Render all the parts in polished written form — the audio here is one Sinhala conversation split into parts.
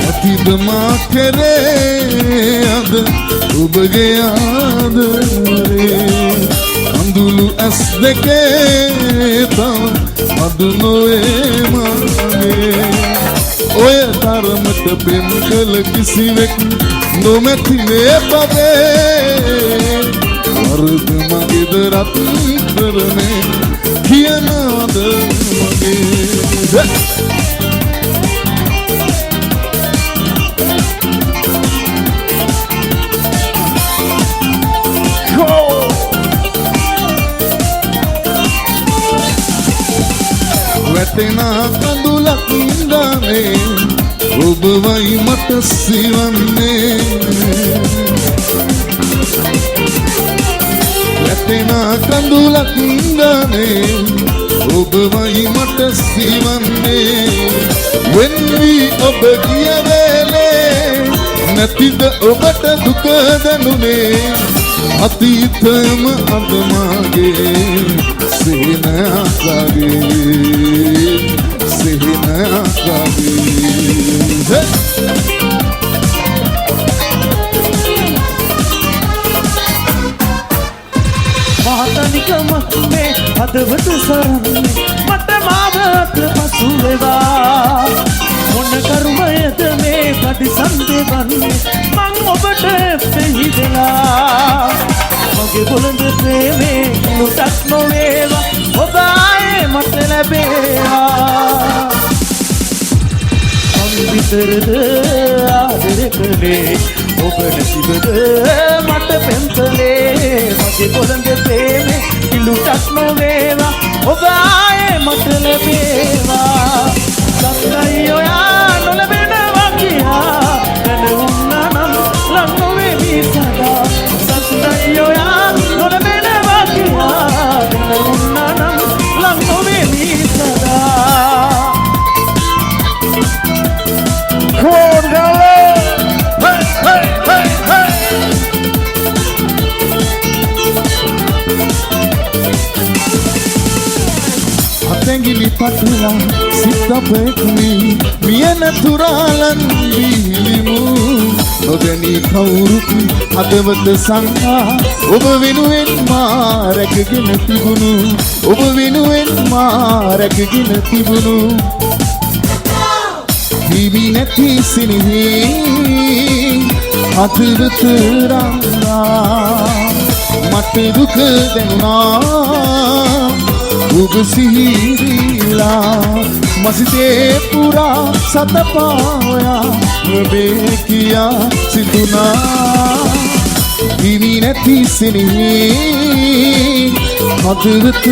අතිද මා කෙරේ අද ඔබගේ ආදරේ අඳුළු ඇස් දෙකේ තව අදු නොවේ මගේ ඔය තරමට පෙම් කළ කිසිවෙක් නොමැති මේ පදේ වරද මගේද රත් කරනේ කියනවාද මගේ වැටෙනා කඳුලක් ඉඳානේ ඔබවයි මට සිවන්නේ වැටෙනා කඳුලක් ඉඳානේ ඔබවයි මට සිවන්නේ when we ඔබ ගිය වෙලේ නැතිද ඔබට දුක දැනුනේ අතීතම අද මාගේ සිහිනයක්ගේ මහතනිකම මේ හදවත සරන්නේ මට මාවත පසු වේවා මොන කරුමයද මේ පරිසන්දේ වන්නේ මං ඔබට පිළිදෙලා මගේ බොළඳ ප්‍රේමේ ලුටක් නොවේවා ඔබ ආයේ මට ලැබේවා මං විතරද ආදරේ කළේ ඔබ නැතිවද මට පෙන්කලේ මගේ බොළඳ ප්‍රේමේ ලුටක් නොවේවා ඔබ ආයේ මට ලැබේවා සත්‍යයි ඔයා නොලැබෙනවා කියා දැන වුණා නම් ලං නොවේවි සදා සත්‍යයි ඔයා නොලැබෙනවා කියා දැන වුණා නම් ලං නොවේවි සදා Come on, hey, hey, hey, hey. අතැඟිලි පටුලා සිතපෙක්මි මියන තුරාලන් දීලිමු නොදැනී කවුරුත් හදවත සංහා ඔබ වෙනුවෙන් මා රැකගෙන තිබුණු ඔබ වෙනුවෙන් මා රැකගෙන තිබුණු හිමි නැති සිනහේ හදවත රංගා මට දුක දැනුණා ඔබ සිහිරිලා මසිතේ පුරා සතපාවයා ඔබේ කියා සිතුනා හිමි නැති සිනහේ හදවත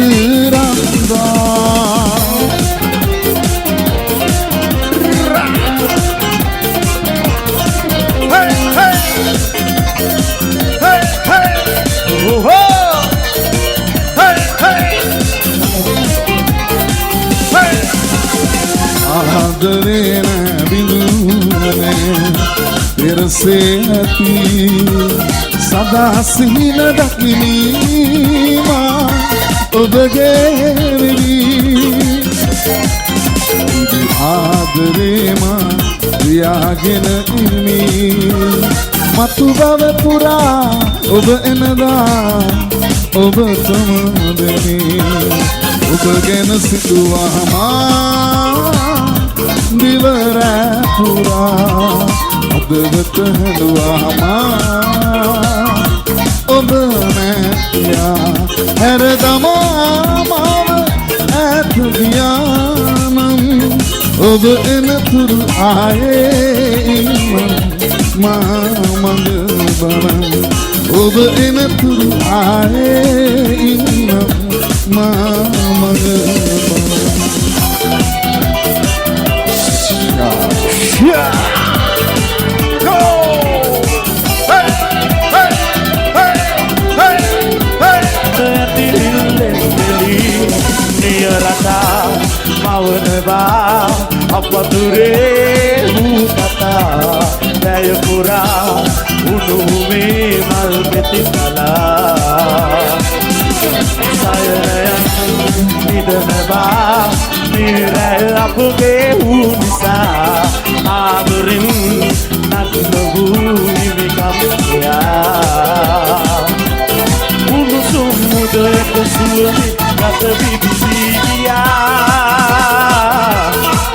රංගා ආදරේ නැබිඳුනේ පෙරසේ ඇති සදා සිහින දකිනීමා ඔබගේ වෙවි ආදරේමා රියාගෙන ඉමි මතු බව පුරා ඔබ එනදා ඔබ තමදෙනි ඔබ ගැන සිතුවාමා දිවර පුරා අදවත හැදුවාමා ඔබ නැතියා හැරදමා මාව ඇත ගියානම් ඔබ එනතුරු ආයේ මා මඟ බලන් ඔබ එනතුරු ආයේ මා මඟ බලන් Yeah! Go! Hey! Hey! Hey! Hey! Hey! Dili niyarata mawanaba apature hukata dayapura unume malbetikala sayaya nid වදනවා නිරැල් අපගේ වූ නිසා ආදරින් නගන වූ නිවිකම්යා උණුසුම් මුදක සුවඳ ගත විදිසී ගියා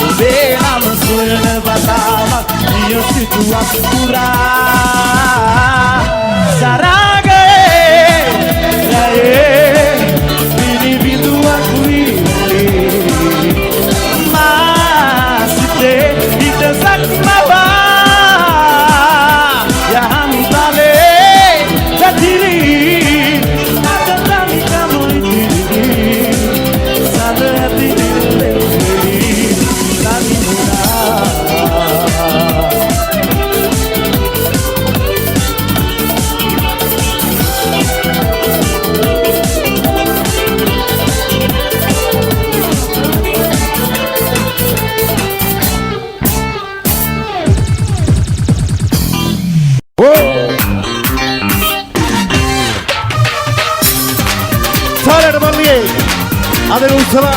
ඔබේ නම සොයන වතාවක් නිය සිතුවක් පුරා සරාගේ රැයේ මිනි බිඳුවක් වී මා සිතේ හිතසක් මවා යහන් තලේ ජතිරි අතතමි කමුයි තිරි සද ඇති දිල්ලේ ලගිනුනා Sale Marlier, Adel Ursula,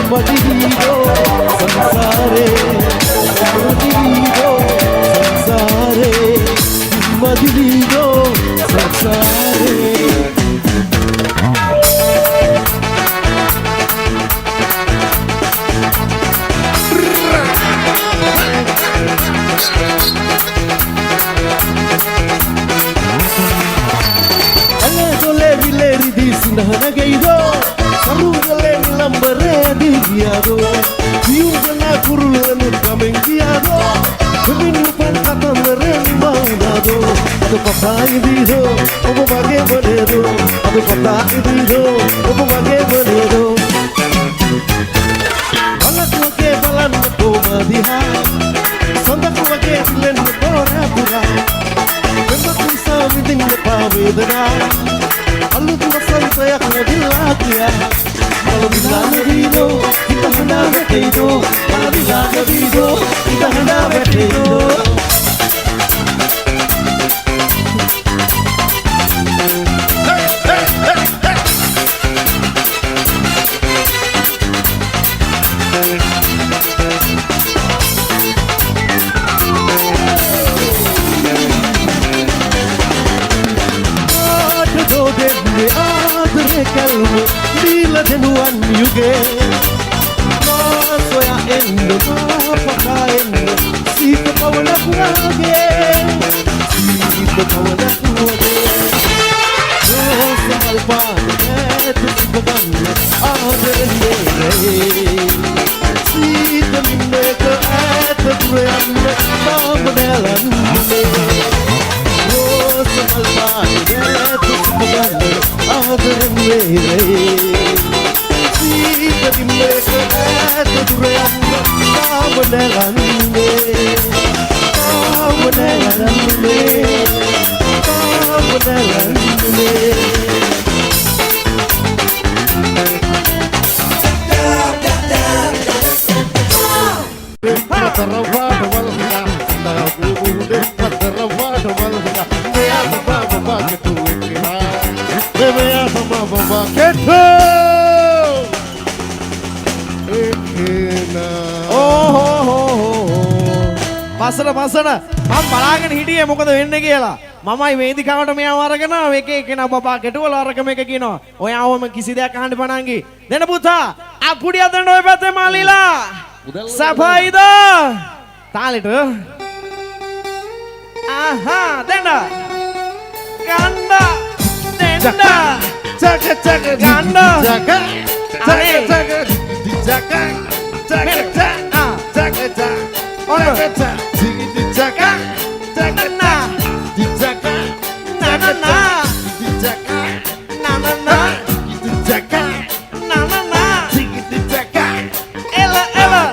Madivido Sansare Madivido Sansare Madivido Sansare Nagaido, Sarugale Lambare Diado, Yugana Kurulu Kamengiado, Kevin Pankatan Remandado, the Patai Dido, Obage Bonedo, the Patai Dido, Obage Bonedo. Balatuake Balanako Madiha, Sandakuake Lenapura, Pematusa within the Pavida. Alu tu masal saya kudila dia, kalau bila nabido kita hendak bertido, kalau bila nabido kita hendak bertido. Bila denuan yuge Masoya endo mapaka endo Sito kawana kuwage Sito kawana kuwage Rosa malpane Eto sipagane Aderende Sito mineka Eto kureane Mamodelane Rosa malpane Eto sipagane Aderende Sita di mereka Eto dureanne Kawanelanne Kawanelanne Kawanelanne Pateravada walga Tabude pateravada walga Mea baba baba tu ikira Mea baba baba ketu Ikina පස්සට මම බලාගෙන හිටියේ මොකද වෙන්නේ කියලා. මමයි වේදිකාවට මෙයාව අරගෙන එක එකනා බබා කෙටුවල අරකම එක කියනවා. ඔයාවම කිසි දෙයක් අහන්න පණංගි. දෙන්න පුතා. අකුඩිය දෙන්න ඔය පැත්තේ මාලිලා. සපයිද? තාලෙට. ආහා දෙන්න. ගන්න. දෙන්න. Chaka chaka ගන්න. chaka chaka chaka chaka chaka chaka chaka chaka Jaka, jaka, na, jaka, na na na, jaka, na na na, jaka, na na na, jaka, ela ela,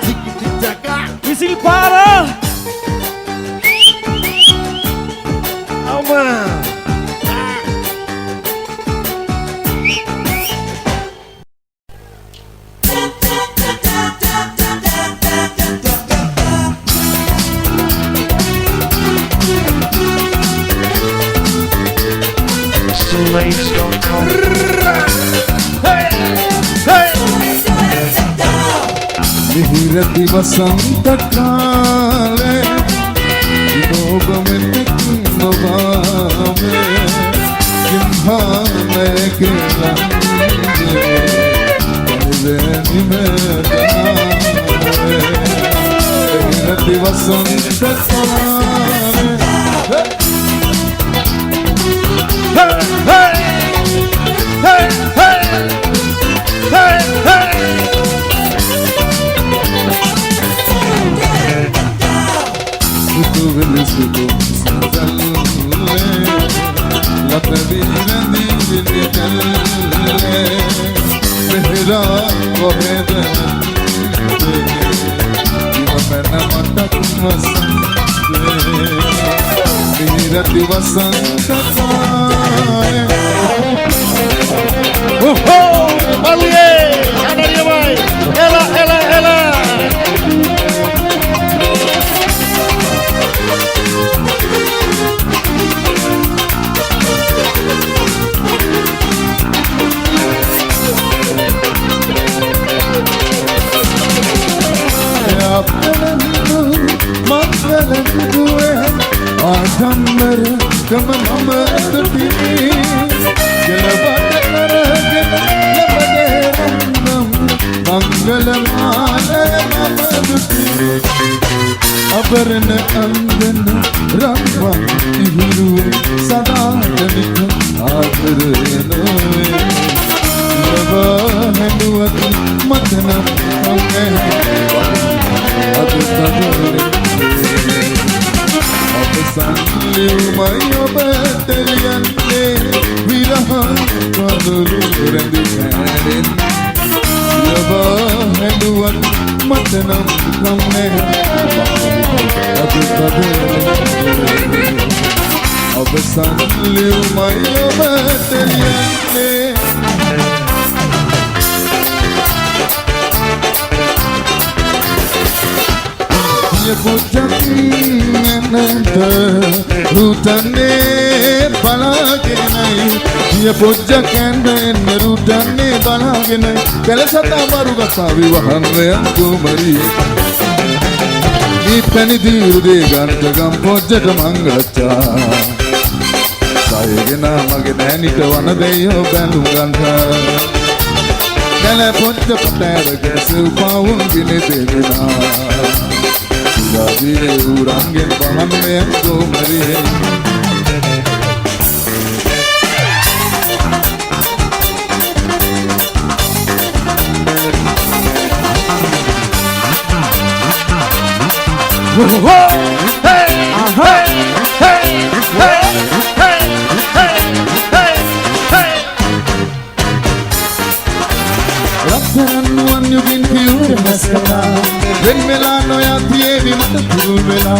jaka, visil para, Alma. Mihirati vasanta kale Inobame teknovame Kimhame kelande Kaiveni medane Mihirati vasanta kale Hey, hey, hey, hey, hey, hey. Sutu velisutu sazalle La pevina di vilitalle Mehra vahedante Iva penna matak masante Mihirati vasanta kale Malie, ada dia mai. Ela, ela, ela. අපලන්දු මත්වලන්දුවේ ආඩම්බර කම මම දුටිනි ගලවට කරගෙන ලබදේ රන්නම් මංගල මාලය මම දුටිනි අබරණ අන්දන රම්වන් ඉහිරුවේ සදාතනික ආදරයනොවේ ලබ හැඬුවත් මතනම් කම්නේ අද තදරේ අප සංලිව්මයි ඔබ තෙලියන්නේ විරහ කඳුළු රැඳි හැරෙන් ලබ හැඬුවත් මතනම් කම්නේ අද තදරේ ඔබ සංලිව්මයි ඔබ තෙලියන්නේ පුජ්ජකින්නන්ත රුතන්නේ බලාගෙනයි පුජ්ජකෙන්දෙන් රුතන්නේ බලාගෙනයි කලසතා මරුගසා විවහන්වයන් කුමරී දීප්පනි දීරුදේ ගන්ට ගම් පොජ්ජට මංගච්ඡා සයගෙන මගේ දැනිට වන දෙයෝ බැලුම් ගන්ට කල පොජ්ජ පටෑරක සෙව්පාවුන් ගිනි දෙගෙනා Jadire urangen bahanmen kumari Hey! Hey! Hey! Hey! Hey! Hey! Hey! Rakhanuan yugin piyur maskata When Melano ya tievi mata turul vela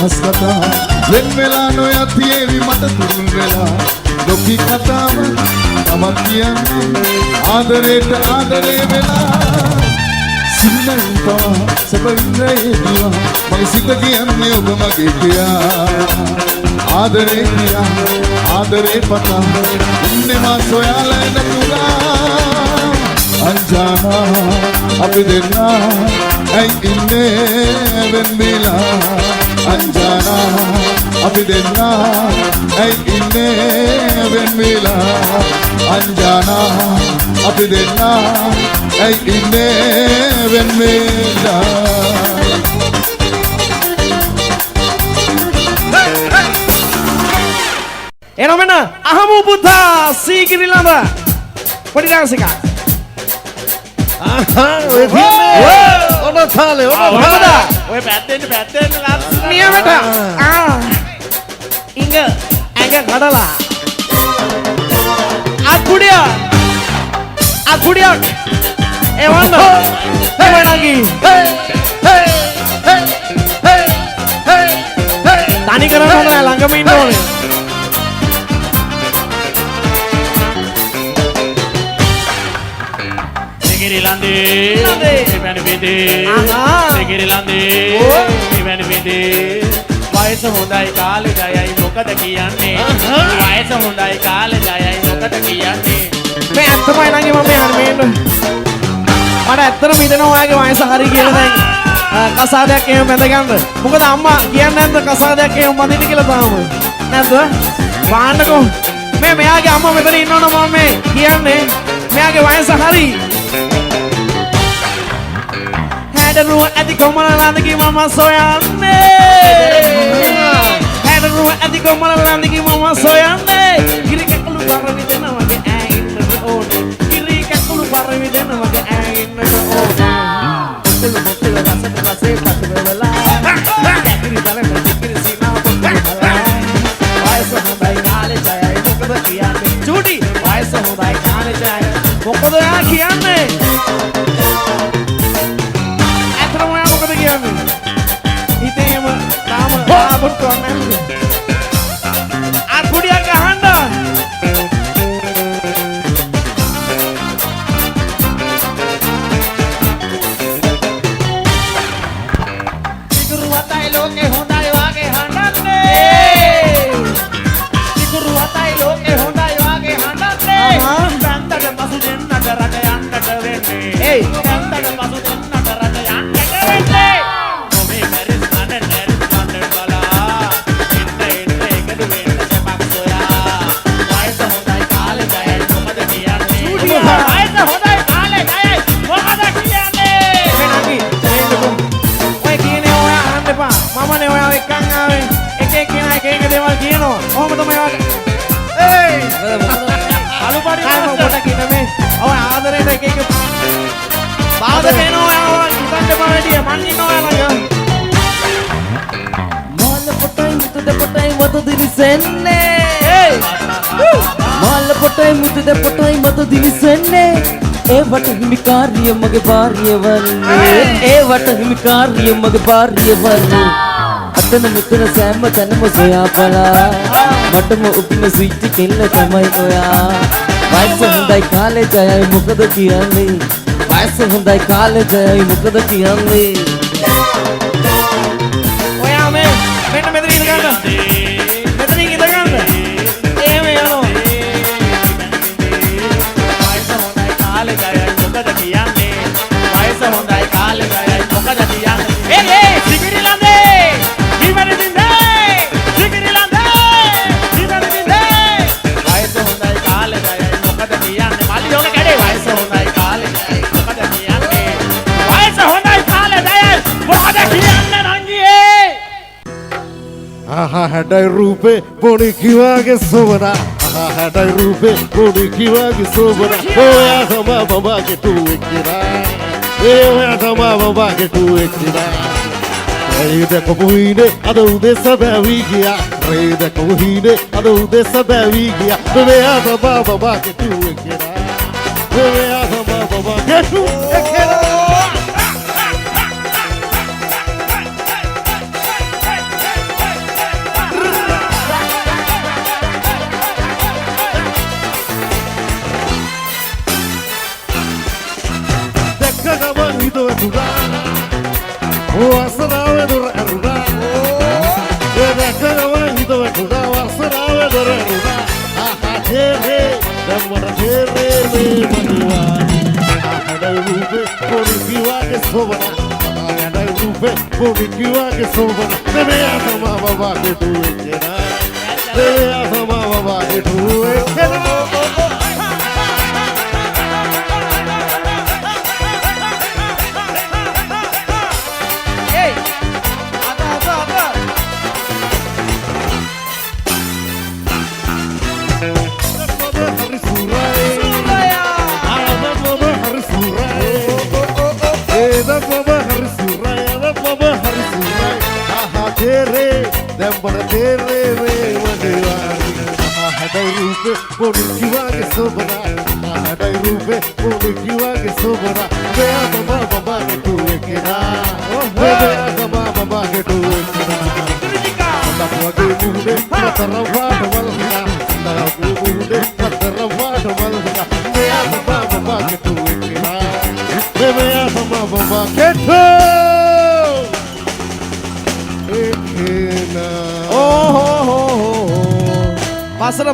haskata When Melano ya tievi mata turul vela Doki katama amakiyan Adareta adare vela Sinnainta sabindre diwa Magi sita kiyanne oba mage kiya Adare kiya Adare pata Inne ma soyala natuga Anjana api denna Ay inne venbila Anjana api denna Ay inne venbila Anjana api denna Ay inne venbila එනොමෙන අහමු පුතා සීගිරිලඳ පොඩි ඩාන්ස් එකක් ඔය තියන්නේ ඔන්න තාලේ ඔන්න ඔය පැත්තෙන් ලස්සන නියමට ඉංග ඇඟ කඩලා අකුඩියක් එවන්න එවනගි තනි කරන්න හොඳ නෑ ළඟම ඉන්න ඕනේ Segirilande, evani vede. Segirilande, evani vede. වයස හොඳයි කාලේ ජයයි මොකද කියන්නේ? වයස හොඳයි කාලේ ජයයි මොකද කියන්නේ? මේ ඇත්තමයි නංගි මම මෙහාට මේන්න. මට ඇත්තටම හිතෙනවා ඔයාගේ වයස හරි කියලා දැන් කසාදයක් එහෙම බැඳ ගන්න. මොකද අම්මා කියන්නේ නැද්ද කසාදයක් එහෙම බඳින්න කියලා තාම? නැද්ද? බාන්නකෝ. මෙයාගේ අම්මා මෙතන ඉන්නවනේ මම මේ කියන්නේ. මෙයාගේ වයස හරි. Häderuwa ඇති කොමලලන්දගේ මම සොයන්නේ හැඩරුව ඇති කොමලලන්දගේ මම සොයන්නේ කිරි කැකුළු පරවි දෙන වගේ ඇයින්නට ඕනේ කිරි කැකුළු පරවි දෙන වගේ ඇයින්නට ඕනේ මුකුළු රසට රසේ පටු වෙලා කිරි බලන්න කිරි සීනාව පොඩ්ඩක් වයස හොඳයි කාලේ ජයයි මොකද කියන්නේ චූටි වයස හොඳයි කාලේ ජයයි මොකද යා කියන්නේ Itema tama abut konen akudia kahanda Sikuruwatai loke hondai wage handane Sikuruwatai loke hondai wage handane Banda de masu දිලිසෙන්නේ මාල පොටයි මුදද පොටයි මත දිලිසෙන්නේ ඒවට හිමිකාරිය මගේ භාර්ය වන්නේ ඒවට හිමිකාරිය මගේ භාර්ය වන්නේ අතන මෙතන සෑම තැනම සොයා බලා මටම උපින ස්විච් කෙල්ල තමයි ඔයා වයස හොඳයි කාලේ ජයයි මොකද කියන්නේ වයස හොඳයි කාලේ ජයයි මොකද කියන්නේ ඔයා මෙන්න මෙතන ඉඳ ගන්න මෙතන ඉඳ ගන්න එහෙම යනවා වයස හොඳයි කාලේ ජයයි මොකද කියන්නේ වයස හොඳයි කාලේ ජයයි මොකද කියන්නේ ඒ සිගිරිලන්දේ ඉවරදින්දේ සිගිරිලන්දේ ඉවරදින්දේ වයස හොඳයි කාලේ ජයයි මොකද කියන්නේ මල්ලි ඕක කැඩේ වයස හොඳයි කාලේ ජයයි මොකද කියන්නේ වයස හොඳයි කාලේ ජයයි මොකද කියන්නේ නංගියේ ආහා හැඩයි රූපේ පොඩි කිවාගේ සොවනා ආහා හැඩයි රූපේ පොඩි කිවාගේ සොවනා ඔයා තමයි බබාගේ ටුවෙක් කියලා ඔයා තමයි බබාගේ ටුවෙක් කියලා රේද කොහොයිනේ අද උදේ සබැවි ගියා රේද කොහොයිනේ අද උදේ සබැවි ගියා ඔයා තමයි බබාගේ ටුවෙක් කියලා ඔයා තමයි බබාගේ ටුවෙක් කියලා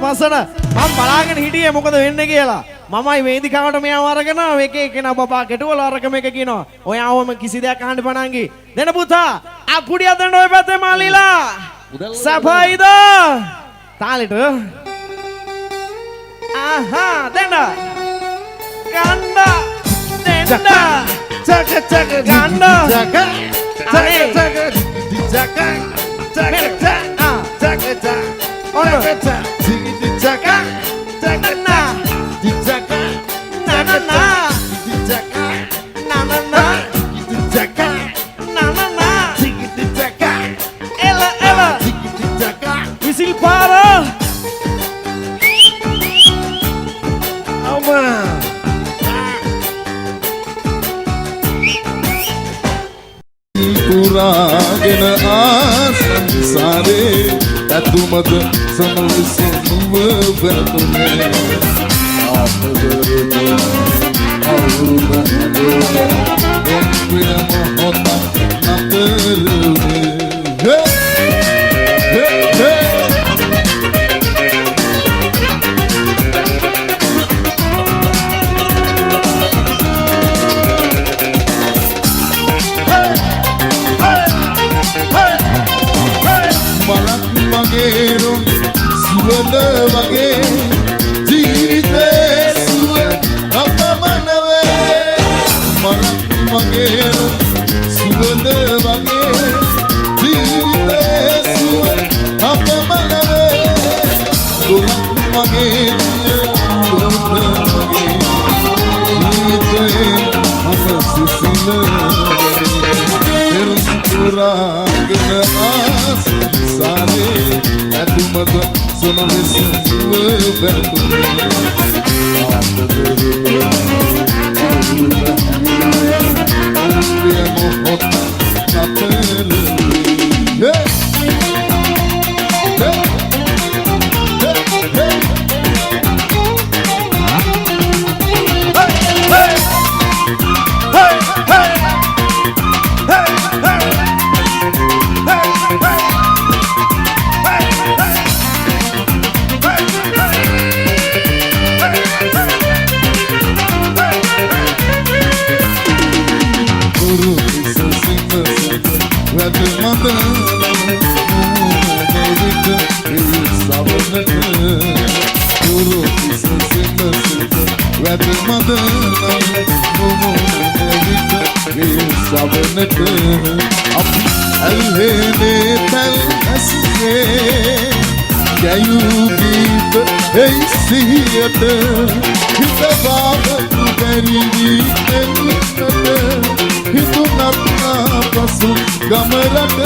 පස්සට මම බලාගෙන හිටියේ මොකද වෙන්නේ කියලා. මමයි වේදිකාවට මෙයාව අරගෙන එක එකනා බබා කෙටුවල අරකම එක කියනවා. ඔයාවම කිසි දෙයක් අහන්න බණන්ගි. දෙන්න පුතා. අපුඩිය දෙන්න ඔය පැත්තේ මාලිලා. සපයිද? තාලෙට. ආහා දෙන්න. ගන්න. දෙන්න. චක චක ගන්න. චක චක චක චක චක Visil para පුරාගෙන ආසංසාරේ ඇතුමද සමවිසුව වැටුනේ ආපදරේ අවුරුදේ ඔක්කොම හොත නතරේ සුවඳ වගේ ජීවිතේ සුව අපමණවේ මනක් මගේ සුවඳ වගේ ජීවිතේ සුව අපමණවේ දුක් මගේ දුක් මගේ ජීවිතේ අපසිසිල එරුසුරාගෙන ආසාවේ ඇතුම මද සොනවිස ගමරට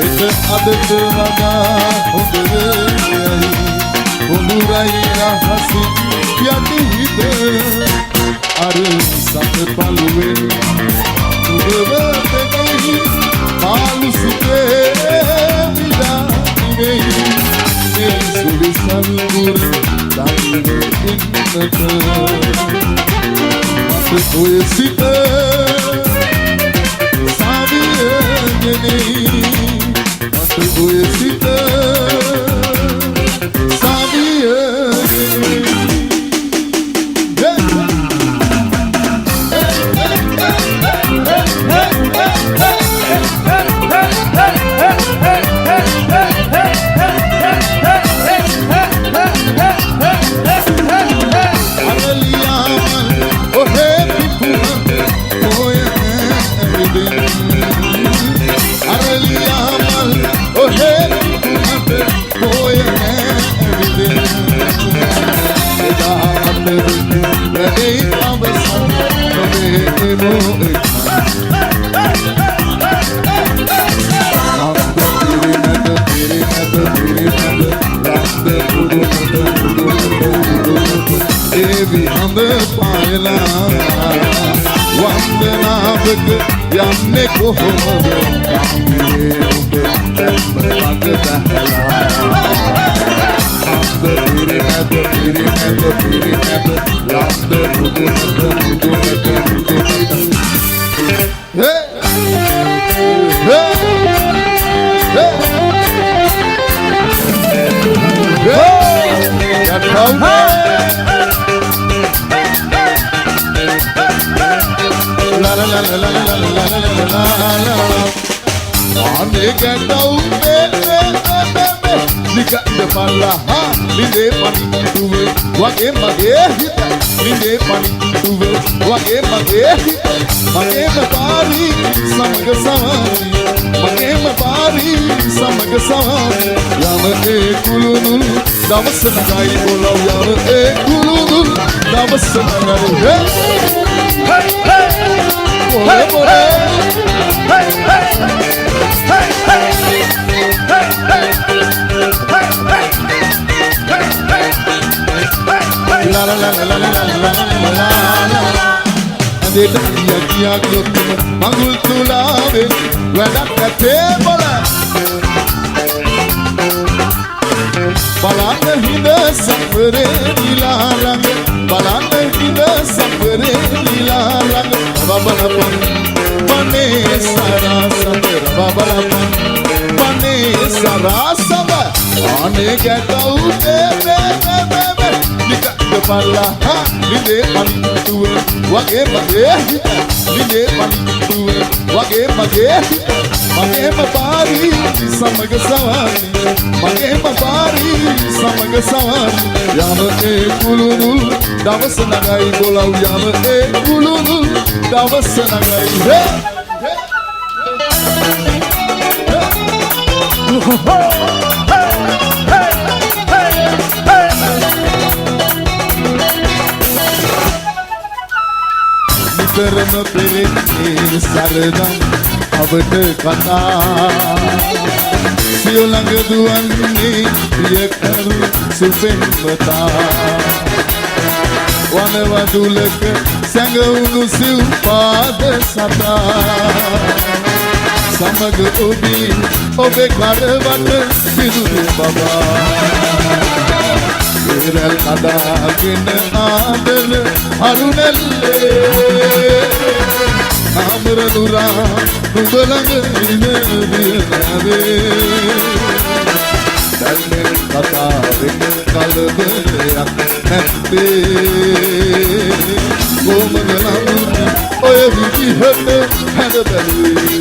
එක අදට වඩා හොඳයි හොඳුරයි රහසි යටි හිත අර සත පළුවෙන් උදවතෙහි පාලු සිතේ විදා නිවෙයි මේ සුළි සල්ගුර දන්නේ ඉන්නට මට ඔය සිත Mata gue sita Sabia Devi handa paayala Vandanavak yanne kohomada Kamire ube temmak dahla Handa piri mada Landa mudunata Hey! Hey! Hey! Hey! That's how La la la la la la la la la la Ane gatau me Nika de pala ha Linde pani tuve Wage mage hita Linde pani tuve Wage mage hita Mage mapari Samaga samari Mage mapari Samaga samari Yama e kulunul Damas nagai bolau Yama e kulunul Damas nagai Hey hey Bore bore Hey hey Hey hey Hey hey La la la la la la la la la Adeta kiya gyotma mangul tulave Wadak tebala Balanda hinda safare nilarang Balanda hinda safare nilarang Babalapan Pane sarasam Babalapan Pane sarasam Ane gatau bebe Nika kepala ha Linde pani tuwe Wage mage hita Linde pani tuwe Wage mage hita Mage mapari Samaga sawari Mage mapari Samaga sawari Yama e kulunul Dawas nagai bolau Yama e kulunul Dawas nagai Hey! Nikarama pereke saradam අපට කතා සිය ළඟ දුවන්නේ පියකරු සුපෙන්වතා වනවදුලක සැඟවුණු සිව් පාද සතා සමග ඔබී ඔබේ කරවට පිදුරු බබා විරල් කඩාගෙන ආදර අරුණැල්ලේ නාමර නුරා නුඹ ළඟ ඉන දිනවේ දැල්මෙන් කතාවෙන් කලබලයක් නැත්තේ කොමද ළඟ ඔය විදිහට හැඩ බැලුවේ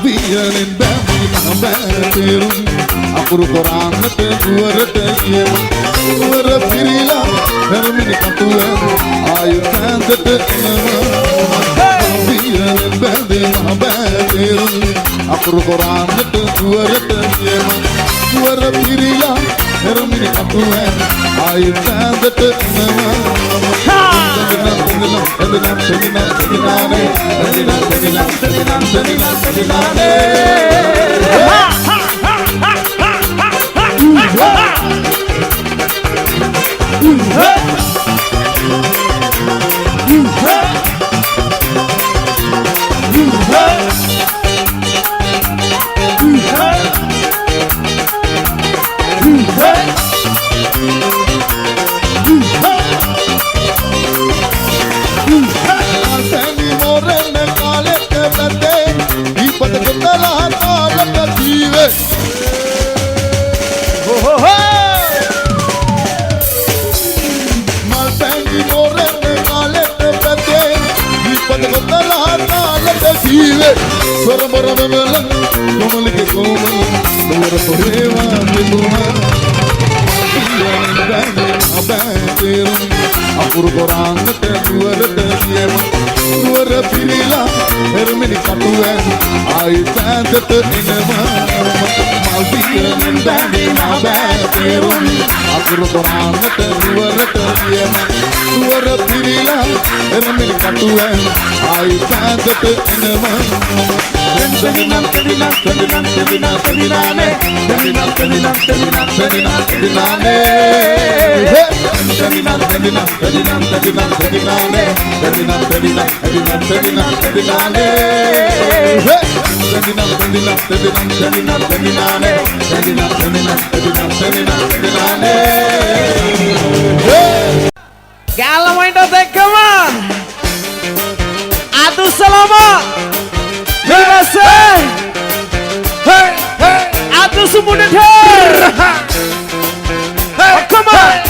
Vienen bambina bamberum Apuru korannat duwarat yema duwara pirila hermini katuwen ayu kandat enama Vienen bambina bamberum Apuru korannat duwarat yema duwara pirila hermini katuwen ayu kandat enama Apuru korannat duwarat yema duwara pirila hermini katuwen ayu kandat enama maldiyan bandina baterum Apuru korannat duwarat yema duwara pirila hermini katuwen ayu kandat enama Tendinam tendinam tendinam tendinam tendinane tendinam tendinam tendinam tendinam tendinane Tendinam tendinam tendinam tendinam tendinane tendinam tendinam tendinam tendinam tendinane Tendinam tendinam tendinam tendinam tendinane tendinam tendinam tendinam tendinam tendinane Galamainda dekkama Adu salama Namaste Hey hey Adu sumune thar Hey come on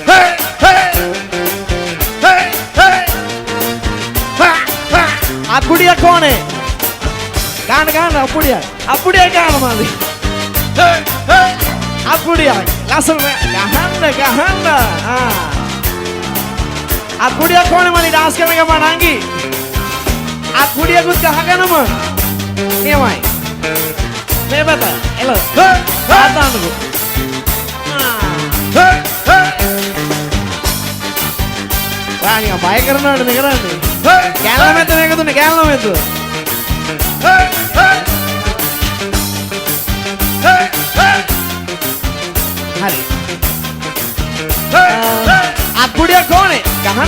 Hey hey Hey hey Apudiya kaun hai Gaana apudiya gaana mali Hey hey Apudiya lasan mein gahanna Apudiya kaun hai mali dance karne ka manangi Apudiya kuch gahaganama Niyamai Me bata elo Atandu Rani abay karnadu nigarandi Galnamethu mekadunne galnamethu Hari Apudiya kaun hai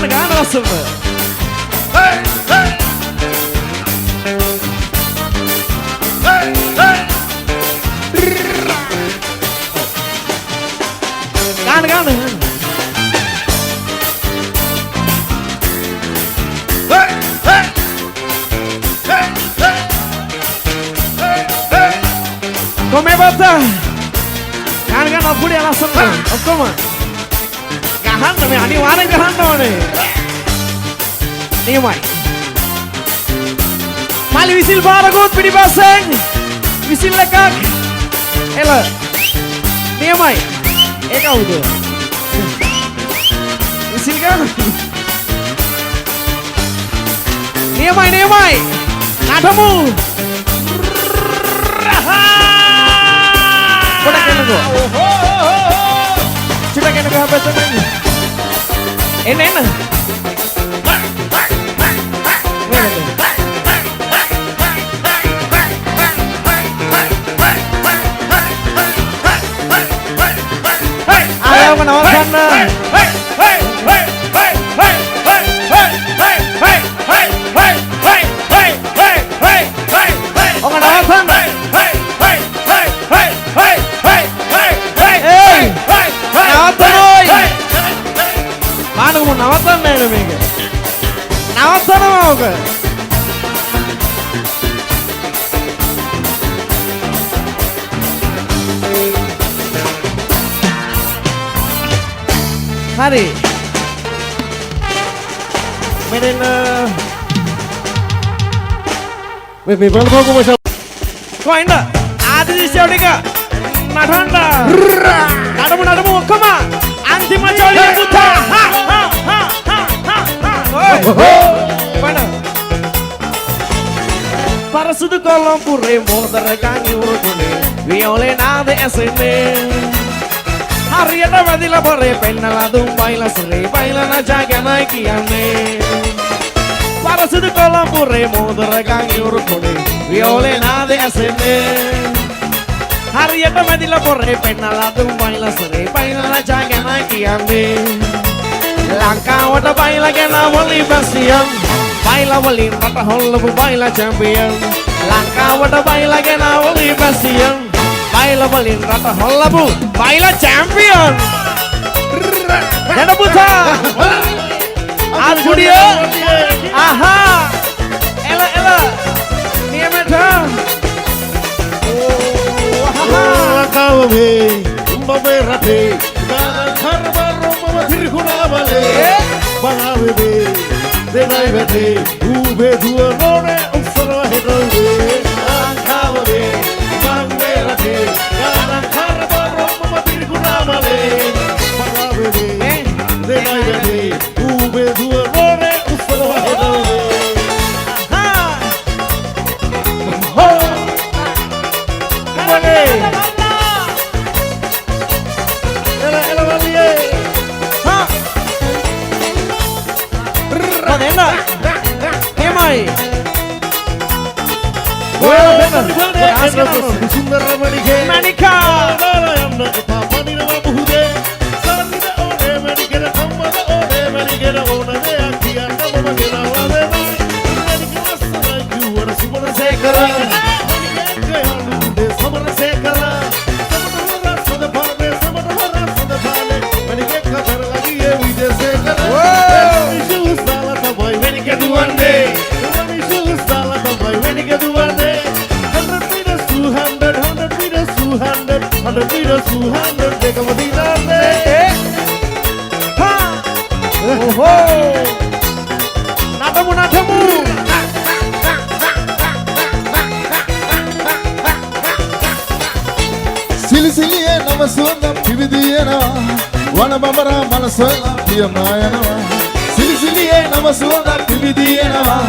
gaana rasuma Gaana Come bata Gaana apudiya rasuma okkoma gahanna me aniwaren gahanna one Niyamai මල්ලි විසිල් පාරකුත් පිටිපස්සෙන් විසිල් එකක් එල නියමයි ඒ කවුද විසිල් ගන්න නියමයි නටමු පොඩක් එන්නකෝ චුට්ටක් එන්නකෝ හැබැයි එන්න ayaw nawagsan na paano mo nawatan na yun Miguel nawatan na mo ka hari meron මේ බලපංකෝ මචං kau indah ada di siapa deka nadanda nadamu ඔක්කොම අන්තිම ජෝලිය පුතා para sudu kolom pure motor kangi urukune viole nade esene හරියට වැදිලා පොරේ පෙන්නලා දුම් බයිලා සරේ බයිලා නජා ගැනයි කියන්නේ පරසුදු කොළඹුරේ මොදර ගං ඉවුරුකොනේ වියෝලේ නාද ඇසෙන්නේ හරියට වැදිලා පොරේ පෙන්නලා දුම් බයිලා සරේ බයිලා නජා ගැනයි කියන්නේ ලංකාවට බයිලා ගෙනවලි බැසියන් බයිලා වලින් රට හොල්ලපු බයිලා චැම්පියන් ලංකාවට බයිලා ගෙනවලි බැසියන් baila balin rata hollabu baila champion jana putra Albudia aha ela niameta oh kau be umbe rate khar baro mama thirkhuna bale bangawe be denai bete ube duwa nore usara hedove kau be bangawe rate khar baro mama thirkhuna bale bangawe be denai bete ube duwa nore usara hedove Manika nadamu සිලිසිලියේ නම සුවඳ පිවිදියනවා වන බඹරා මනසල පියමායනවා සිලිසිලියේ නම සුවඳ පිවිදියනවා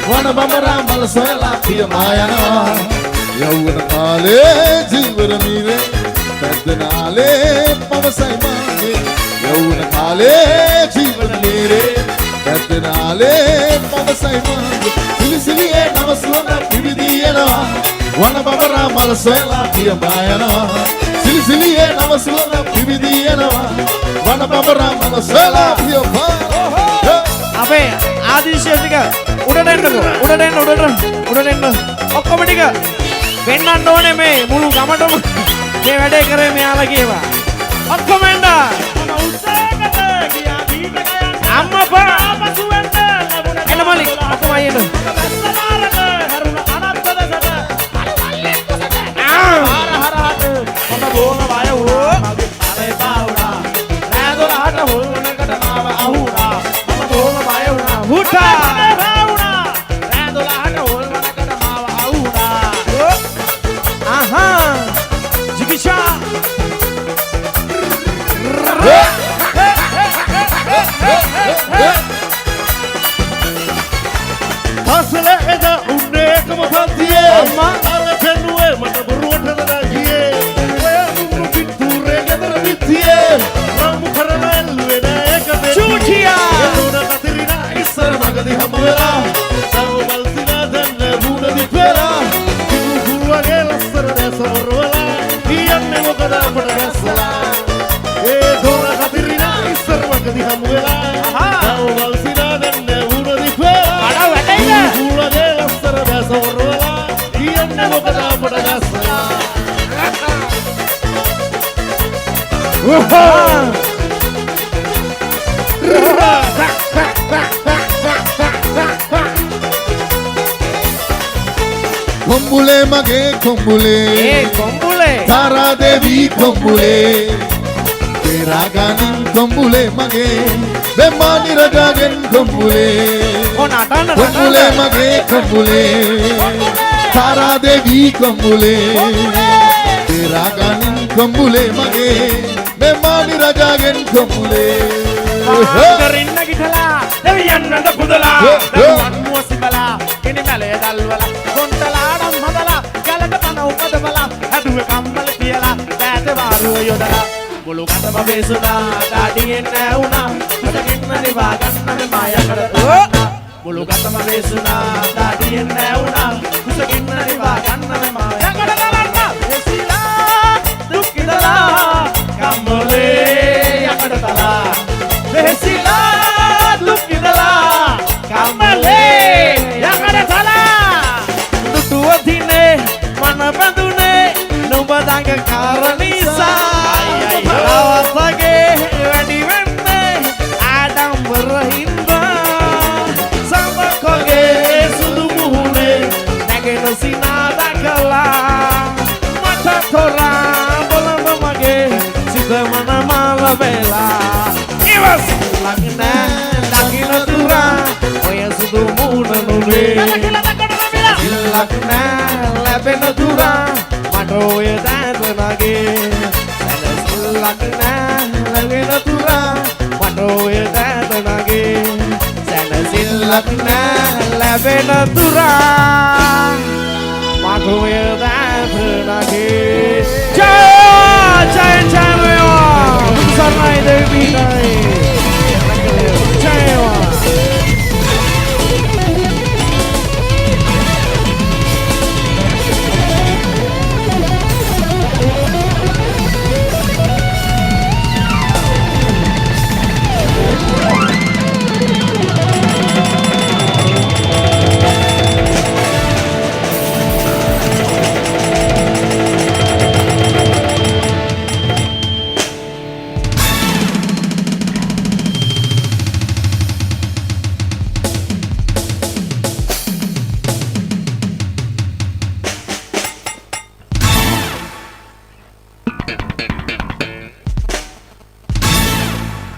වන බඹරා මනසල පියමායනවා යෞවන කාලේ ජීවර මීරේ පැද්දනාලේ පවසයි මාගේ යෞවන කාලේ ජීවන මීරේ පැද්දනාලේ පවසයි මාගේ සිලිසිලියේ නම සුවඳ පිවිදියනවා වන බඹරා මනසල පියමායනවා සිලිසිලියේ නම සුවඳ පිවිදියනවා වන බඹරා මනසල පියමායනවා අපේ ආදිශය ටික උඩට එන්න ඔක්කොම ටික වෙන්නන්න ඕනේ මේ මුළු ගමටම මේ වැඩේ කරේ මෙයාලා කියවා ඔක්කොම එන්න අම්මපා එන්න මලි ඔක්කොම අයියන අසල එදා උන්නේ එකම පන්තියේ අම්මා. අර පෙන්නුවේ මට බොරුවට නගියේ ඔය මුන්නු පිටුරේ ගෙදර විත්තියේ රාමු කරන එල්ලුවේ නෑ එක දෙන්නේ චූටියා. එළුණ කතිරිනා ඉස්සර මගදී හම්බ වෙලා සව මල්සිනා දැන්න වුණ දිපෙලා කිව්ව වගේ ලස්සන දැසවරවලා කියන්නේ මොකද අපට දැස්සලා ඒ දොර කතිරිනා ඉස්සර මගදී හම්බ වෙලා සව මල්සිනා දැන්න වුණ දිපෙලා අඩ වැටෙයිද? වගේ ලස්සන දැසවරවලා කියන්නේ මොකද අපට දැස්සලා කොම්බුලේ මගේ කොම්බුලේ ඒ කොම්බුලේ. තාරා දේවී කොම්බුලේ පෙරාගනින් කොම්බුලේ මගේ බෙම්මානි රජාගෙන් කොම්බුලේ නටන්න කොම්බුලේ මගේ කොම්බුලේ තාරා දේවී කොම්බුලේ පෙරාගනින් කොම්බුලේ මගේ බෙම්මානි රජාගෙන් කොම්බුලේ කරින්න ගිටලා දෙවියන්නද පුදලා දරුවන්ව සිබලා කිනි මැලේ දල්වලා කොන්තලාඩම් හදලා ගලට පන උපදවලා හැදුවේ කම්මල කියලා බෑට වාරුව යොදලා මුළු කටම වේසුනා දාඩියෙන් නැවුනා මටකින් නිවා ගන්න මායකට මුළු කටම වේසුනා දාඩියෙන් නැවුනා කුසකින් නිවා ගන්න මායකට තරන්න එසිලා දුක්කිදලා කම්මලේ යකට තලා Vesila dukidala kamale yakada sala දුටුව දිනේ මන බඳුනේ නුඹ දඟ කාරණීසා අවසගේ වැඩි වෙන්නේ ආඩම්බර හින්දා සමකොගේ සුදු මුහුණේ නැගෙන සිනාද කළා මට තොරා බලඹ මගේ සිත මන මාල වෙලා ඉවස් ලගන දකින්න තුරා ඔය සුදු මුහුණ නුනේ ලක්න ලැබෙන තුරා මට ඔය දැතනගේ ලක්න ලැබෙන තුරා මට ඔය දැතනගේ සැනසිල් ලක්න ලැබෙන තුරා මට ඔය දැතනගේ ජය ජය ජය සර්ණයි දෙවියයි ජයවා